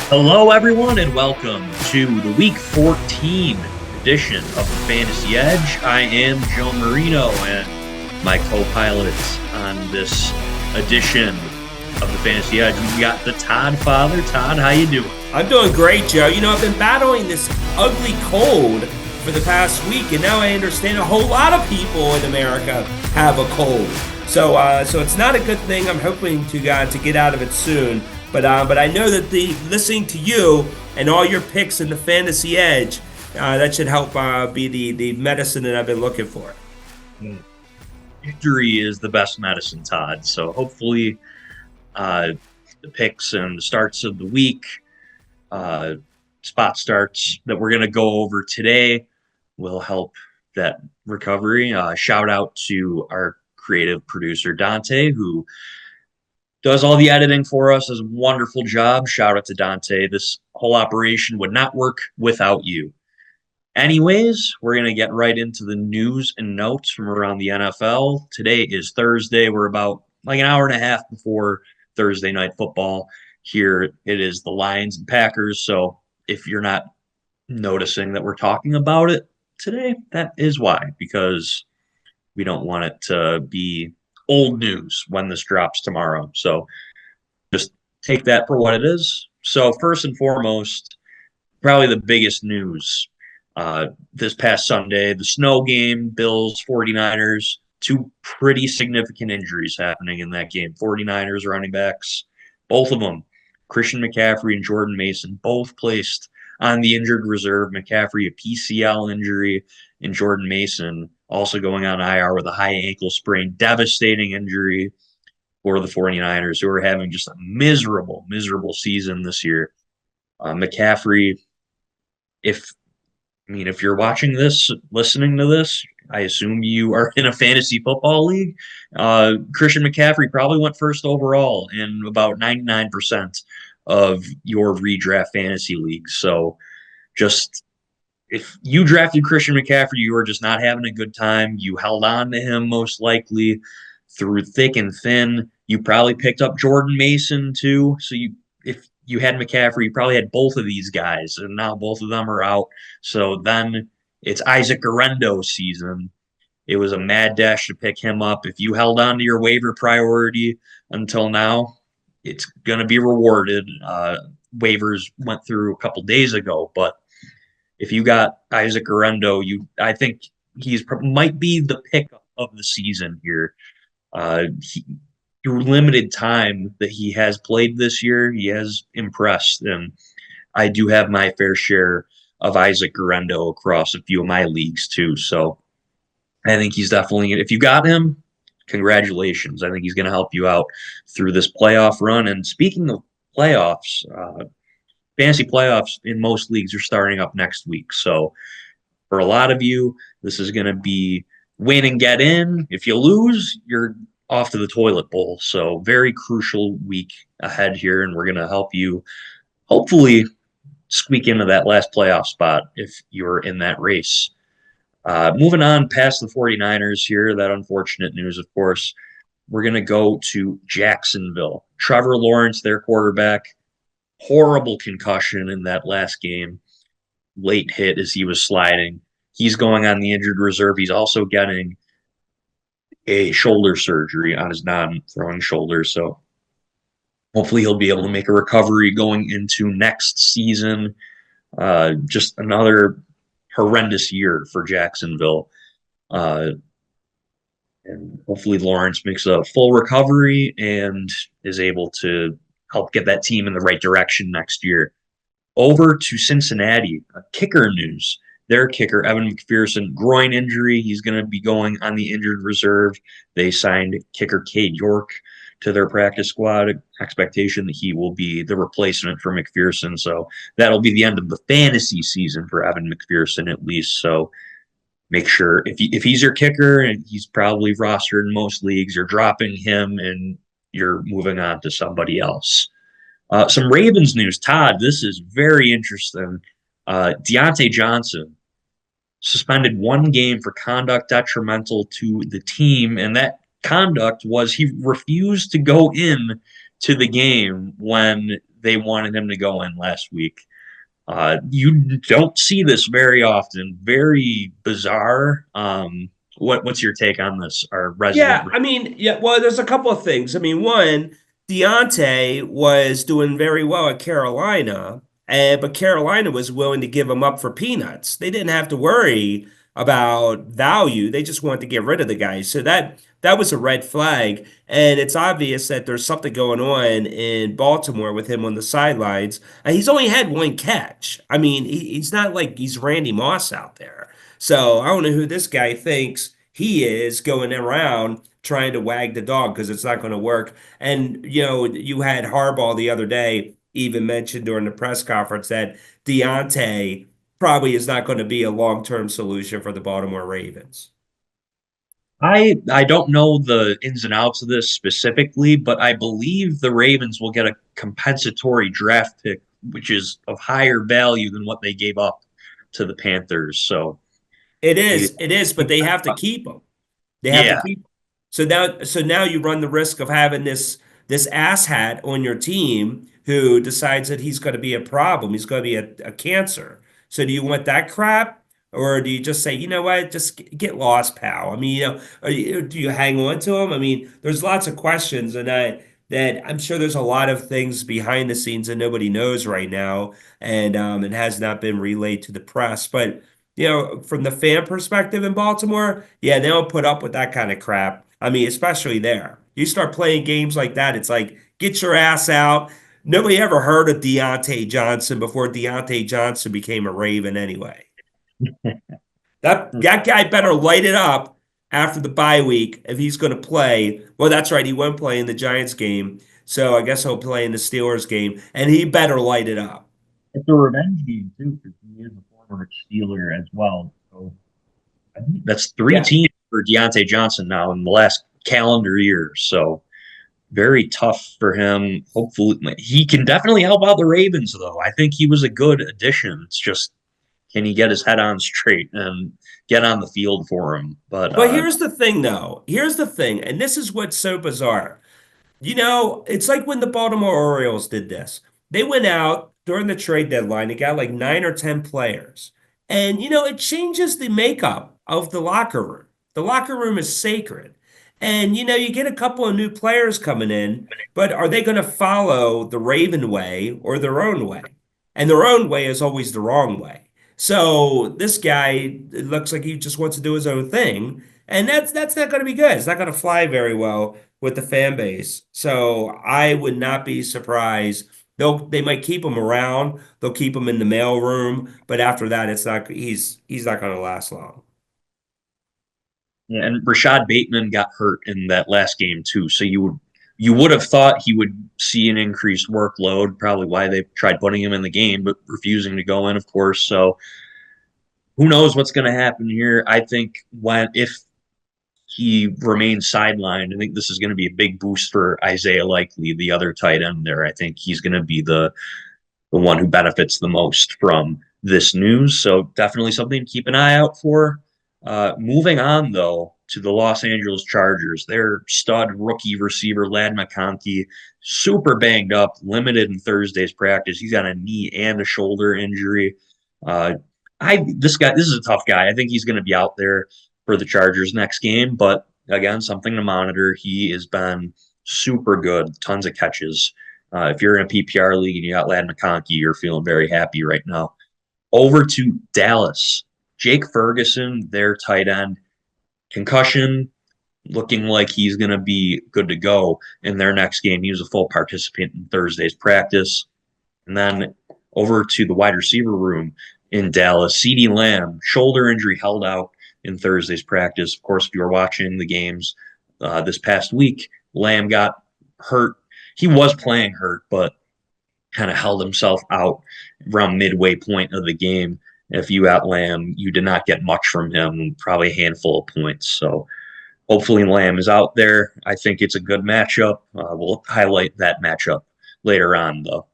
Hello, everyone, and welcome to the Week 14 edition of the Fantasy Edge. I am Joe Marino, and my co-pilot on this edition of the Fantasy Edge, we got the Todd father. Todd, how you doing? I'm doing great, Joe. I've been battling this ugly cold for the past week, and now I understand a whole lot of people in America have a cold. So it's not a good thing. I'm hoping to get out of it soon. But I know that listening to you and all your picks in the Fantasy Edge, that should help be the medicine that I've been looking for. Victory is the best medicine, Todd. So hopefully the picks and the starts of the week, spot starts that we're going to go over today will help that recovery. Shout out to our creative producer, Dante, who does all the editing for us, does a wonderful job. Shout out to Dante. This whole operation would not work without you. Anyways, we're going to get right into the news and notes from around the NFL. Today is Thursday. We're about like an hour and a half before Thursday night football. Here it is the Lions and Packers. So if you're not noticing that we're talking about it today, that is why, because we don't want it to be old news when this drops tomorrow. So just take that for what it is. So first and foremost, probably the biggest news this past Sunday, the snow game, Bills, 49ers, two pretty significant injuries happening in that game. 49ers running backs, both of them, Christian McCaffrey and Jordan Mason, both placed on the injured reserve. McCaffrey, a PCL injury, and Jordan Mason also going on IR with a high ankle sprain, devastating injury for the 49ers, who are having just a miserable season this year. McCaffrey, if you're watching this, listening to this, I assume you are in a fantasy football league. Christian McCaffrey probably went first overall in about 99% of your redraft fantasy leagues. So just if you drafted Christian McCaffrey, you were just not having a good time. You held on to him most likely through thick and thin. You probably picked up Jordan Mason too. So if you had McCaffrey, you probably had both of these guys, and now both of them are out. So then it's Isaac Guerendo season. It was a mad dash to pick him up. If you held on to your waiver priority until now, it's going to be rewarded. Waivers went through a couple days ago, but if you got Isaac Guerendo, I think might be the pick of the season here. Through limited time that he has played this year, he has impressed, and I do have my fair share of Isaac Guerendo across a few of my leagues too. So I think he's definitely, if you got him, congratulations. I think he's going to help you out through this playoff run. And speaking of playoffs, fantasy playoffs in most leagues are starting up next week. So for a lot of you, this is going to be win and get in. If you lose, you're off to the toilet bowl. So very crucial week ahead here, and we're going to help you hopefully squeak into that last playoff spot if you're in that race. Moving on past the 49ers here, that unfortunate news, of course, we're going to go to Jacksonville. Trevor Lawrence, their quarterback, horrible concussion in that last game. Late hit as he was sliding. He's going on the injured reserve. He's also getting a shoulder surgery on his non-throwing shoulder. So hopefully he'll be able to make a recovery going into next season. Just another horrendous year for Jacksonville. And hopefully Lawrence makes a full recovery and is able to help get that team in the right direction next year. Over to Cincinnati, kicker news. Their kicker, Evan McPherson, groin injury. He's going to be going on the injured reserve. They signed kicker Cade York to their practice squad. Expectation that he will be the replacement for McPherson. So that'll be the end of the fantasy season for Evan McPherson at least. So make sure if he's your kicker and he's probably rostered in most leagues, you're dropping him and you're moving on to somebody else. Some Ravens news. Todd, this is very interesting. Deontay Johnson suspended one game for conduct detrimental to the team, and that conduct was he refused to go in to the game when they wanted him to go in last week. You don't see this very often. Very bizarre. What's your take on this? Our resident. Yeah, I mean, yeah, well, there's a couple of things. I mean, one, Dante was doing very well at Carolina, but Carolina was willing to give him up for peanuts. They didn't have to worry about value. They just wanted to get rid of the guy. So that was a red flag. And it's obvious that there's something going on in Baltimore with him on the sidelines. And he's only had one catch. I mean, he's not like he's Randy Moss out there. So I don't know who this guy thinks he is going around trying to wag the dog because it's not going to work. And, you had Harbaugh the other day even mentioned during the press conference that Dante probably is not going to be a long-term solution for the Baltimore Ravens. I don't know the ins and outs of this specifically, but I believe the Ravens will get a compensatory draft pick, which is of higher value than what they gave up to the Panthers. So, It is, but they have to keep him. They have to yeah, keep him. So now you run the risk of having this asshat on your team who decides that he's going to be a problem. He's going to be a cancer. So do you want that crap? Or do you just say, you know what, just get lost, pal? I mean, do you hang on to him? I mean, there's lots of questions, and that I'm sure there's a lot of things behind the scenes that nobody knows right now, and it has not been relayed to the press. But from the fan perspective in Baltimore, yeah, they don't put up with that kind of crap. I mean, especially there. You start playing games like that, it's like, get your ass out. Nobody ever heard of Deontay Johnson before Deontay Johnson became a Raven anyway. That guy better light it up after the bye week if he's going to play. Well, that's right, he won't play in the Giants game, so I guess he'll play in the Steelers game, and he better light it up. it's a revenge game too because he is a former Steeler as well. So I think that's three Yeah. teams for Deontay Johnson now in the last calendar year. So very tough for him. Hopefully, he can definitely help out the Ravens, though. I think he was a good addition. It's just, can he get his head on straight and get on the field for him? But But here's the thing, though. Here's the thing, and this is what's so bizarre. It's like when the Baltimore Orioles did this. They went out during the trade deadline. They got like 9 or 10 players. And, it changes the makeup of the locker room. The locker room is sacred. And, you get a couple of new players coming in, but are they going to follow the Raven way or their own way? And their own way is always the wrong way. So this guy, it looks like he just wants to do his own thing. And that's not going to be good. It's not going to fly very well with the fan base. So I would not be surprised. They might keep him around. They'll keep him in the mail room, but after that, he's not going to last long. yeah, and Rashad Bateman got hurt in that last game too. So you would have thought he would see an increased workload. Probably why they tried putting him in the game, but refusing to go in, of course. So who knows what's going to happen here? I think if he remains sidelined, I think this is going to be a big boost for Isaiah Likely, the other tight end there. I think he's going to be the one who benefits the most from this news. So definitely something to keep an eye out for. Moving on, though, to the Los Angeles Chargers, their stud rookie receiver, Ladd McConkey, super banged up, limited in Thursday's practice. He's got a knee and a shoulder injury. This is a tough guy. I think he's going to be out there for the Chargers next game, but again, something to monitor. He has been super good, tons of catches. If you're in a PPR league and you got Ladd McConkey, you're feeling very happy right now. Over to Dallas. Jake Ferguson, their tight end, concussion, looking like he's going to be good to go in their next game. He was a full participant in Thursday's practice. And then over to the wide receiver room in Dallas, CeeDee Lamb, shoulder injury held out in Thursday's practice. Of course, if you were watching the games this past week, Lamb got hurt. He was playing hurt, but kind of held himself out around midway point of the game. If you got Lamb, you did not get much from him, probably a handful of points. So hopefully Lamb is out there. I think it's a good matchup. We'll highlight that matchup later on, though.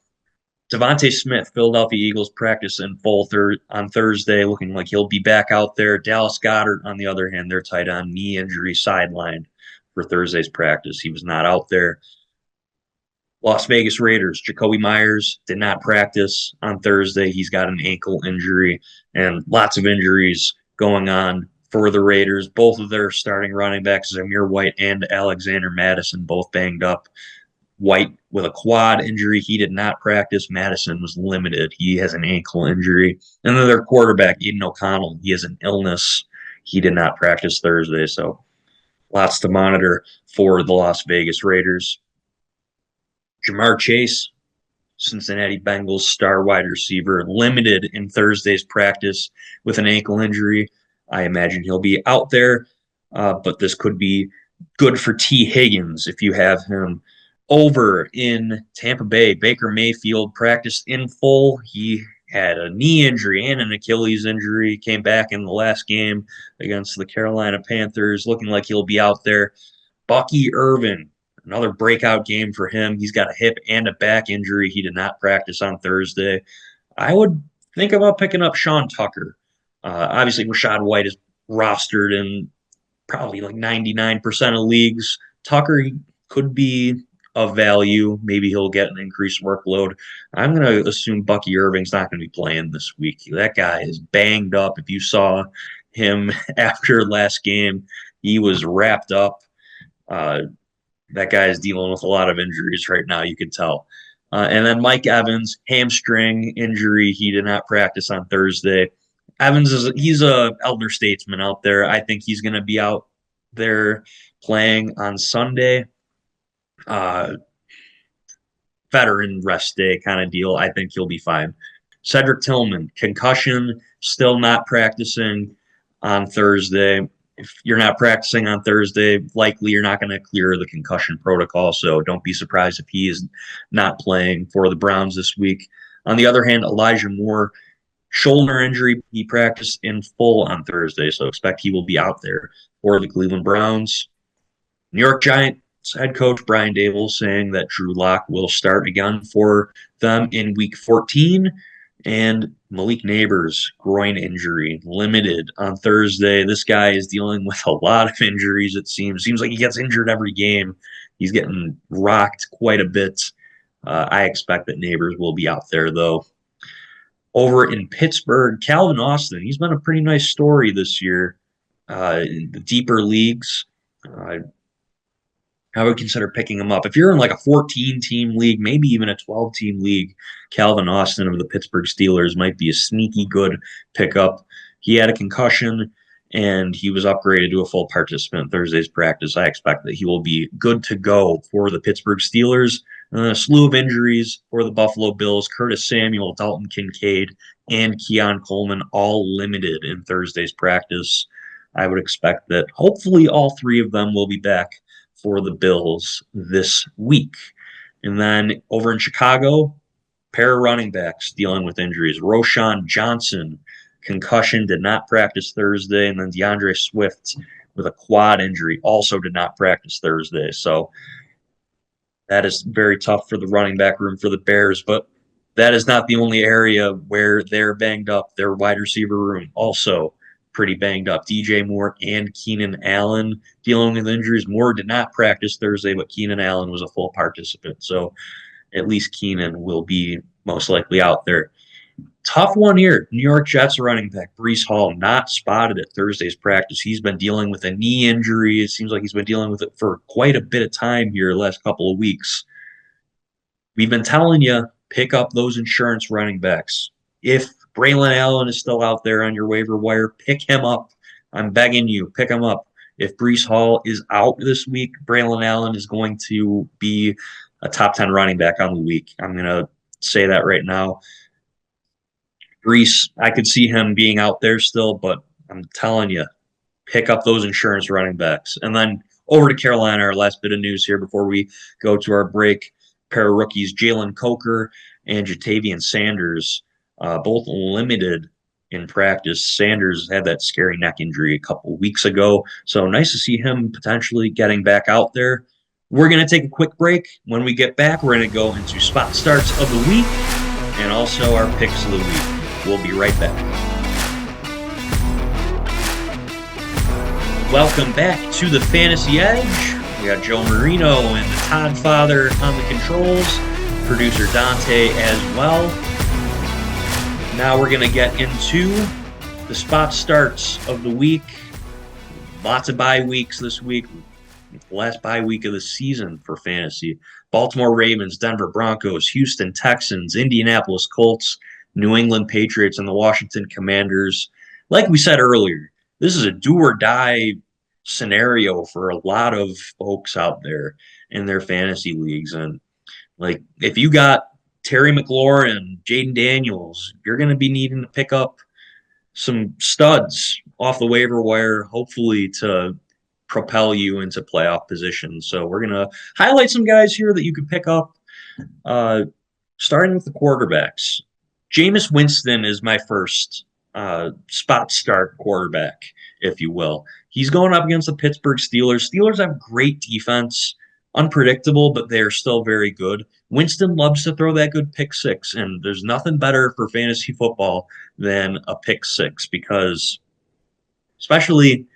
Devontae Smith, Philadelphia Eagles, practice in full on Thursday, looking like he'll be back out there. Dallas Goedert, on the other hand, their tight end, knee injury, sidelined for Thursday's practice. He was not out there. Las Vegas Raiders, Jacoby Myers did not practice on Thursday. He's got an ankle injury and lots of injuries going on for the Raiders. Both of their starting running backs, Zamir White and Alexander Madison, both banged up. White with a quad injury. He did not practice. Madison was limited. He has an ankle injury. And then their quarterback, Aiden O'Connell, he has an illness. He did not practice Thursday. So lots to monitor for the Las Vegas Raiders. Jamar Chase, Cincinnati Bengals star wide receiver, limited in Thursday's practice with an ankle injury. I imagine he'll be out there, but this could be good for T. Higgins if you have him. Over in Tampa Bay, Baker Mayfield practiced in full. He had a knee injury and an Achilles injury, came back in the last game against the Carolina Panthers, looking like he'll be out there. Bucky Irvin, another breakout game for him. He's got a hip and a back injury. He did not practice on Thursday. I would think about picking up Sean Tucker. Obviously, Rachaad White is rostered in probably like 99% of leagues. Tucker could be of value. Maybe he'll get an increased workload. I'm going to assume Bucky Irving's not going to be playing this week. That guy is banged up. If you saw him after last game, he was wrapped up. That guy is dealing with a lot of injuries right now, you can tell. And then Mike Evans, hamstring injury. He did not practice on Thursday. Evans he's a elder statesman out there. I think he's going to be out there playing on Sunday. Veteran rest day kind of deal. I think he'll be fine. Cedric Tillman, concussion, still not practicing on Thursday. If you're not practicing on Thursday, likely you're not going to clear the concussion protocol, so don't be surprised if he is not playing for the Browns this week. On the other hand, Elijah Moore, shoulder injury. He practiced in full on Thursday, so expect he will be out there for the Cleveland Browns. New York Giants head coach Brian Daboll saying that Drew Lock will start again for them in Week 14. And Malik Neighbors, groin injury, limited on Thursday. This guy is dealing with a lot of injuries, it seems. Seems like he gets injured every game. He's getting rocked quite a bit. I expect that Neighbors will be out there, though. Over in Pittsburgh, Calvin Austin, he's been a pretty nice story this year in the deeper leagues. I would consider picking him up. If you're in like a 14-team league, maybe even a 12-team league, Calvin Austin of the Pittsburgh Steelers might be a sneaky good pickup. He had a concussion, and he was upgraded to a full participant in Thursday's practice. I expect that he will be good to go for the Pittsburgh Steelers. A slew of injuries for the Buffalo Bills. Curtis Samuel, Dalton Kincaid, and Keon Coleman all limited in Thursday's practice. I would expect that hopefully all three of them will be back for the Bills this week. And then over in Chicago, pair of running backs dealing with injuries. Roschon Johnson, concussion, did not practice Thursday. And then DeAndre Swift with a quad injury also did not practice Thursday. So that is very tough for the running back room for the Bears. But that is not the only area where they're banged up. Their wide receiver room also pretty banged up. DJ Moore and Keenan Allen dealing with injuries. Moore did not practice Thursday, but Keenan Allen was a full participant. So at least Keenan will be most likely out there. Tough one here. New York Jets running back Breece Hall not spotted at Thursday's practice. He's been dealing with a knee injury. It seems like he's been dealing with it for quite a bit of time here the last couple of weeks. We've been telling you, pick up those insurance running backs. If Braylon Allen is still out there on your waiver wire, pick him up. I'm begging you, pick him up. If Breece Hall is out this week, Braylon Allen is going to be a top 10 running back on the week. I'm going to say that right now. Breece, I could see him being out there still, but I'm telling you, pick up those insurance running backs. And then over to Carolina, our last bit of news here before we go to our break. Pair of rookies, Jalen Coker and Jatavian Sanders, both limited in practice. Sanders had that scary neck injury a couple weeks ago, so nice to see him potentially getting back out there. We're going to take a quick break. When we get back, we're going to go into spot starts of the week and also our picks of the week. We'll be right back. Welcome back to the Fantasy Edge. We got Joe Marino and the Todd father on the controls, producer Dante as well. Now we're going to get into the spot starts of the week. Lots of bye weeks this week. The last bye week of the season for fantasy. Baltimore Ravens, Denver Broncos, Houston Texans, Indianapolis Colts, New England Patriots, and the Washington Commanders. Like we said earlier, this is a do or die scenario for a lot of folks out there in their fantasy leagues. And like, if you got Terry McLaurin, Jaden Daniels, you're going to be needing to pick up some studs off the waiver wire, hopefully to propel you into playoff position. So we're going to highlight some guys here that you could pick up, starting with the quarterbacks. Jameis Winston is my first spot start quarterback, if you will. He's going up against the Pittsburgh Steelers. Steelers have great defense, unpredictable, but they're still very good. Winston loves to throw that good pick six, and there's nothing better for fantasy football than a pick six, because especially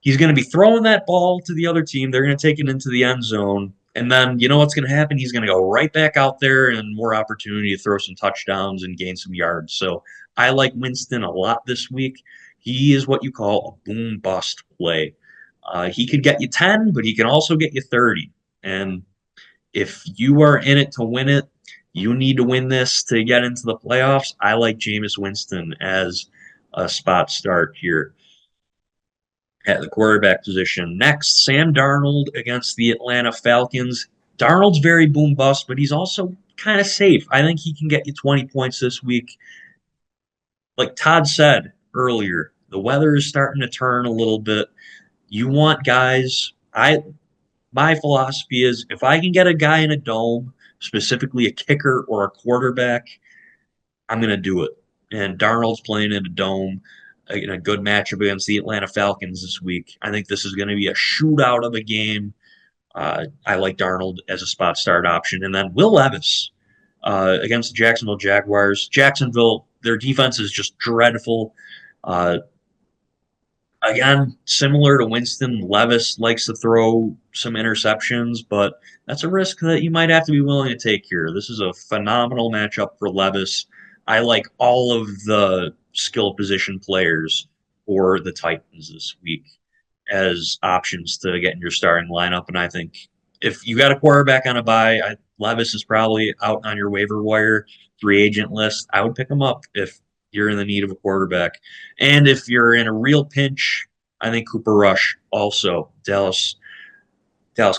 he's going to be throwing that ball to the other team. They're going to take it into the end zone. And then you know what's going to happen? He's going to go right back out there and more opportunity to throw some touchdowns and gain some yards. So I like Winston a lot this week. He is what you call a boom bust play. He could get you 10, but he can also get you 30. And if you are in it to win it, you need to win this to get into the playoffs. I like Jameis Winston as a spot start here at the quarterback position. Next, Sam Darnold against the Atlanta Falcons. Darnold's very boom bust, but he's also kind of safe. I think he can get you 20 points this week. Like Todd said earlier, the weather is starting to turn a little bit. You want guys. My philosophy is if I can get a guy in a dome, specifically a kicker or a quarterback, I'm going to do it. And Darnold's playing in a dome in a good matchup against the Atlanta Falcons this week. I think this is going to be a shootout of a game. I like Darnold as a spot start option. And then Will Levis against the Jacksonville Jaguars. Jacksonville, their defense is just dreadful. Again, similar to Winston, Levis likes to throw some interceptions, but that's a risk that you might have to be willing to take here. This is a phenomenal matchup for Levis. I like all of the skill position players for the Titans this week as options to get in your starting lineup. And I think if you got a quarterback on a bye, Levis is probably out on your waiver wire free agent list. I would pick him up if you're in the need of a quarterback. And if you're in a real pinch, I think Cooper Rush, also Dallas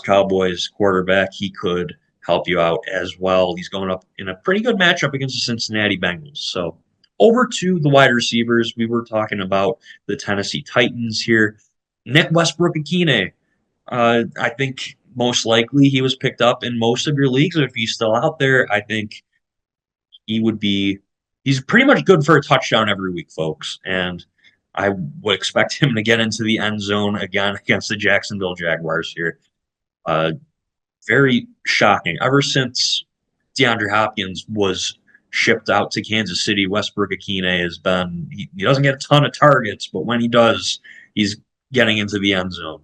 Cowboys quarterback, he could help you out as well. He's going up in a pretty good matchup against the Cincinnati Bengals. So over to the wide receivers. We were talking about the Tennessee Titans here. Nick Westbrook-Akine. I think most likely he was picked up in most of your leagues. If he's still out there, I think he's pretty much good for a touchdown every week, folks. And I would expect him to get into the end zone again against the Jacksonville Jaguars here. Very shocking. Ever since DeAndre Hopkins was shipped out to Kansas City, Westbrook-Akine has been, he doesn't get a ton of targets, but when he does, he's getting into the end zone.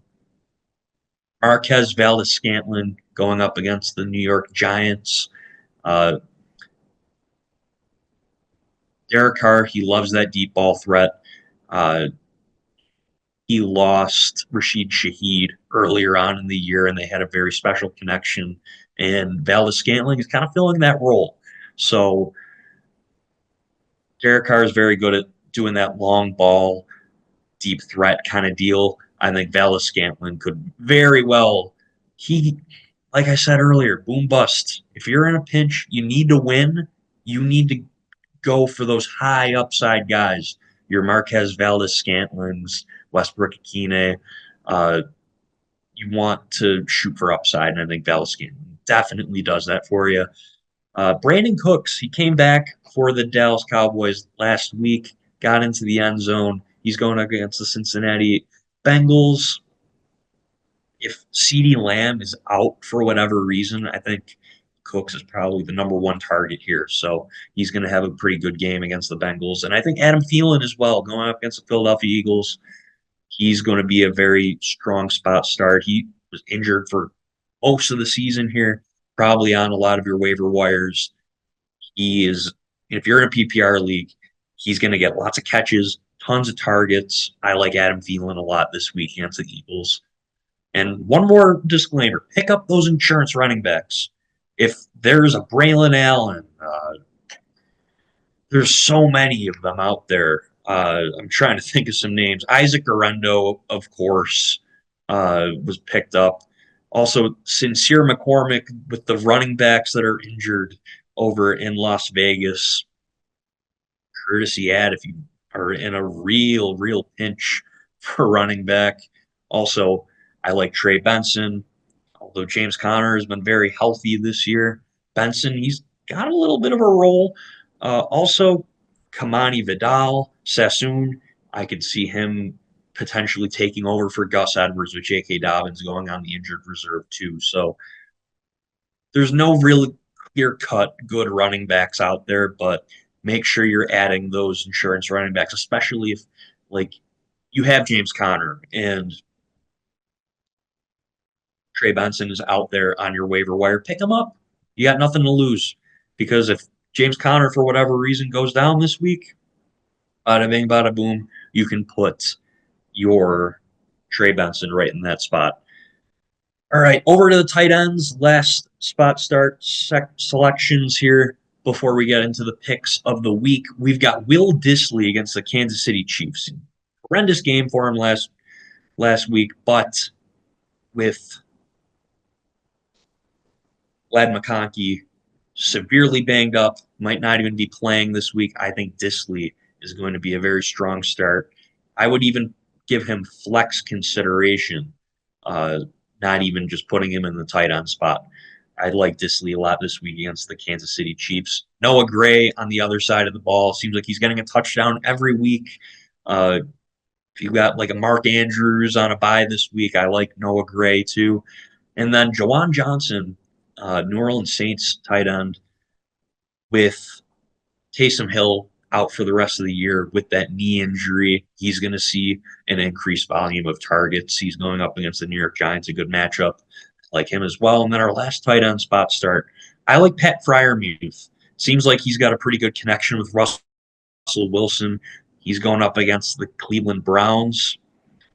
Marquez Valdes-Scantling going up against the New York Giants. Derek Carr, he loves that deep ball threat. He lost Rashid Shaheed earlier on in the year, and they had a very special connection. And Valdes-Scantling is kind of filling that role. So Derek Carr is very good at doing that long ball, deep threat kind of deal. I think Valdes-Scantling could very well. Like I said earlier, boom bust. If you're in a pinch, you need to win. You need to go for those high upside guys. Your Marquez Valdes-Scantlings, Westbrook-Akine. You want to shoot for upside, and I think Valdes-Scantling definitely does that for you. Brandon Cooks, he came back for the Dallas Cowboys last week, got into the end zone. He's going up against the Cincinnati Bengals. If CeeDee Lamb is out for whatever reason, I think Cooks is probably the number one target here. So he's going to have a pretty good game against the Bengals. And I think Adam Thielen as well, going up against the Philadelphia Eagles. He's going to be a very strong spot start. He was injured for most of the season here, probably on a lot of your waiver wires. He is, if you're in a PPR league, he's going to get lots of catches, tons of targets. I like Adam Thielen a lot this week against the Eagles. And one more disclaimer, pick up those insurance running backs. If there's a Braylon Allen, there's so many of them out there. I'm trying to think of some names. Isaac Arendo, of course, was picked up. Also, Sincere McCormick with the running backs that are injured over in Las Vegas. Courtesy ad if you are in a real pinch for running back. Also, I like Trey Benson. Although James Conner has been very healthy this year, Benson, he's got a little bit of a role. Also, Kamani Vidal, Sassoon, I could see him potentially taking over for Gus Edwards with J.K. Dobbins going on the injured reserve too. So there's no really clear-cut good running backs out there, but make sure you're adding those insurance running backs, especially if like you have James Conner and Trey Benson is out there on your waiver wire. Pick him up. You got nothing to lose because if James Conner, for whatever reason, goes down this week, bada bing, bada boom, you can put your Trey Benson right in that spot. All right, over to the tight ends. Last spot start selections here before we get into the picks of the week. We've got Will Dissly against the Kansas City Chiefs. Horrendous game for him last week, but with Lad McConkey severely banged up, might not even be playing this week. I think Dissly is going to be a very strong start. I would even give him flex consideration, not even just putting him in the tight end spot. I like Dissly a lot this week against the Kansas City Chiefs. Noah Gray on the other side of the ball. Seems like he's getting a touchdown every week. If you got like a Mark Andrews on a bye this week, I like Noah Gray too. And then Jawan Johnson, New Orleans Saints tight end, with Taysom Hill out for the rest of the year with that knee injury. He's going to see an increased volume of targets. He's going up against the New York Giants, a good matchup. Like him as well. And then our last tight end spot start, I like Pat Freiermuth. Seems like he's got a pretty good connection with Russell Wilson. He's going up against the Cleveland Browns.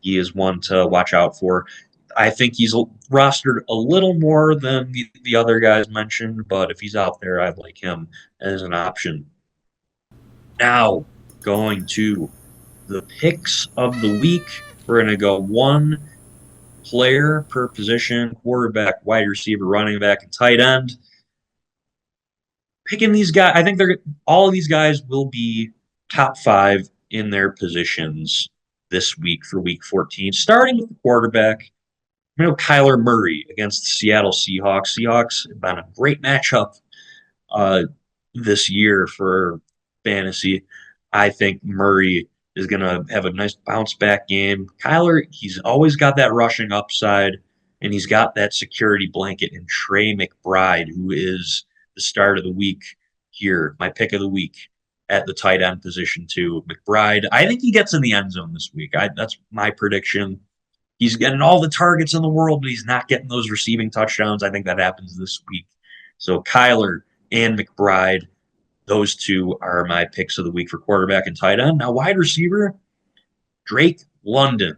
He is one to watch out for. I think he's rostered a little more than the other guys mentioned, but if he's out there, I'd like him as an option. Now, going to the picks of the week, we're going to go one player per position: quarterback, wide receiver, running back, and tight end. Picking these guys, I think all of these guys will be top 5 in their positions this week for week 14. Starting with the quarterback, you know, Kyler Murray against the Seattle Seahawks. Seahawks have been a great matchup this year for fantasy. I think Murray is going to have a nice bounce back game. Kyler, he's always got that rushing upside, and he's got that security blanket in Trey McBride, who is the start of the week here, my pick of the week at the tight end position too. McBride, I think he gets in the end zone this week. That's my prediction. He's getting all the targets in the world, but he's not getting those receiving touchdowns. I think that happens this week. So Kyler and McBride, those two are my picks of the week for quarterback and tight end. Now, wide receiver, Drake London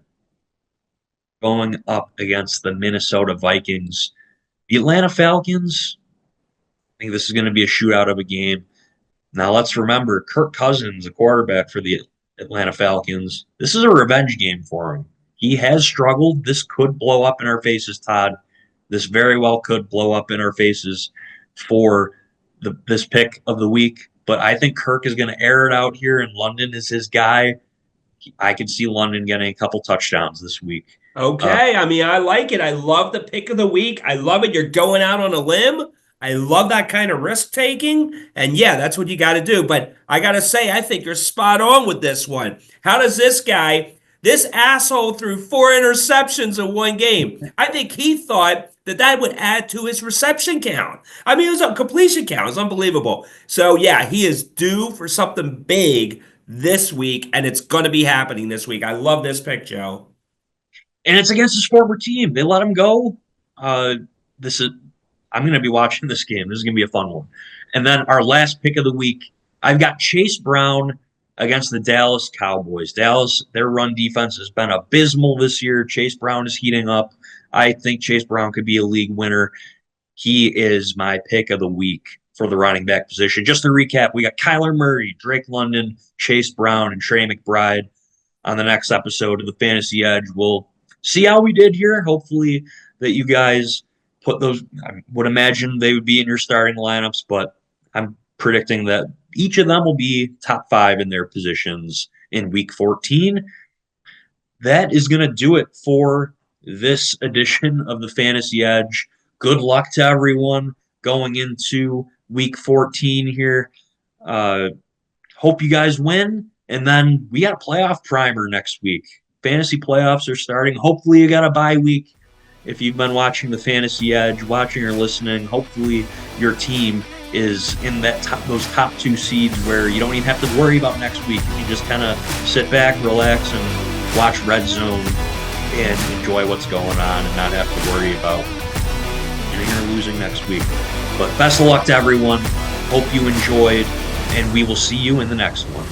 going up against the Minnesota Vikings. The Atlanta Falcons, I think this is going to be a shootout of a game. Now, let's remember, Kirk Cousins, the quarterback for the Atlanta Falcons, this is a revenge game for him. He has struggled. This could blow up in our faces, Todd. This very well could blow up in our faces for this pick of the week. But I think Kirk is going to air it out here, and London is his guy. I can see London getting a couple touchdowns this week. Okay. I mean, I like it. I love the pick of the week. I love it. You're going out on a limb. I love that kind of risk taking. And yeah, that's what you got to do. But I got to say, I think you're spot on with this one. How does this asshole threw 4 interceptions in one game? I think he thought that would add to his reception count. I mean, it was a completion count. It was unbelievable. So yeah, he is due for something big this week, and it's going to be happening this week. I love this pick, Joe. and it's against his former team. They let him go. This is I'm going to be watching this game. This is going to be a fun one. And then our last pick of the week, I've got Chase Brown against the Dallas Cowboys. Dallas, their run defense has been abysmal this year. Chase Brown is heating up. I think Chase Brown could be a league winner. He is my pick of the week for the running back position. Just to recap, we got Kyler Murray, Drake London, Chase Brown, and Trey McBride on the next episode of the Fantasy Edge. We'll see how we did here. Hopefully that you guys put those, I would imagine they would be in your starting lineups, but I'm predicting that each of them will be top 5 in their positions in week 14. That is going to do it for this edition of the Fantasy Edge. Good luck to everyone going into week 14 here. Hope you guys win. And then we got a playoff primer next week. Fantasy playoffs are starting. Hopefully you got a bye week. If you've been watching the Fantasy Edge, watching or listening, hopefully your team is in those top 2 seeds where you don't even have to worry about next week. You just kind of sit back, relax, and watch Red Zone and enjoy what's going on and not have to worry about winning or losing next week. But best of luck to everyone. Hope you enjoyed, and we will see you in the next one.